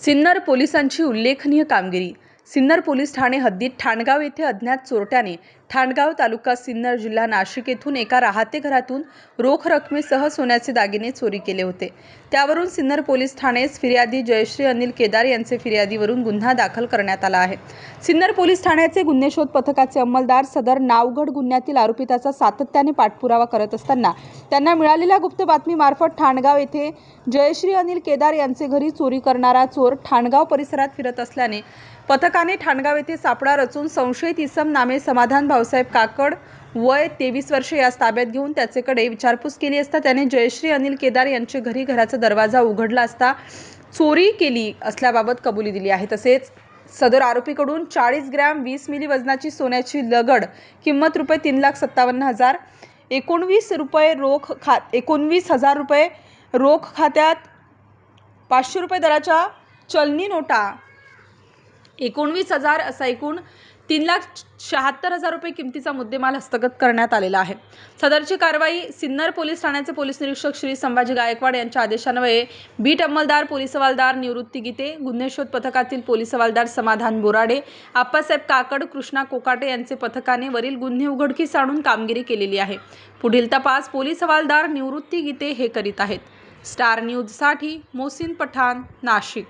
सिन्नर पोलिसांची उल्लेखनीय कामगिरी। सिन्नर पोलीस ठाणे हद्दीत ठाणगाव येथे अज्ञात चोरट्याने ठाणगाव तालुका सिन्नर जिल्हा नाशिक येथून एका राहते घरातून रोख रकमेसह सोन्याचे दागिने चोरी केले होते। त्यावरून सिन्नर पोलीस ठाणेस फिर्यादी जयश्री अनिल केदार यांचे फिर्यादीवरून गुन्हा दाखल करण्यात आला आहे। सिन्नर पोलीस ठाण्याचे गुन्हे शोध पथकाचे अंमलदार सदर नावगड गुन्ह्यातील आरोपिताचा सातत्याने पाठपुरावा करत असताना त्यांना मिळालेल्या गुप्त बातमीमार्फत ठाणगाव येथे जयश्री अनिल केदार यांचे घरी चोरी करणारा चोर ठाणगाव परिसरात फिरत असल्याने पथकाने ठाणगाव येथे सापळा रचून संशयित इसम नामे समाधान भाऊसाहेब काकड वय 23 वर्षे यास ताब्यात घेऊन त्याचेकडे विचारपूस केली असता त्याने जयश्री अनिल केदार यांचे घरी घराचा दरवाजा उघडला असता चोरी केली असल्याबाबत कबुली दिली आहे। तसेच सदर आरोपीकडून 40 ग्रॅम 20 मिली वजनाची सोन्याची लगड किंमत रुपये 3,57,000, 19,000 रुपये रोख खात्यात, 500 रुपये दराच्या चलनी नोटा, 19,000 असा एकूण 3,76,000 रुपये किमतीचा मुद्देमाल हस्तगत करण्यात आलेला आहे। सदरची कारवाई सिन्नर पोलीस ठाण्याचे पोलीस निरीक्षक श्री संभाजी गायकवाड यांच्या आदेशान्वये बीट अंमलदार पोलीस हवालदार निवृत्ती गीते, गुन्हे शोध पथकातील पोलीस हवालदार समाधान बोराडे, आप्पासाहेब काकड, कृष्णा कोकाटे यांचे पथकाने वरील गुन्हे उघडकीस आणून कामगिरी केलेली आहे। पुढील तपास पोलीस हवालदार निवृत्ती गीते हे करीत आहेत। स्टार न्यूज साठी मोहसिन पठाण, नाशिक।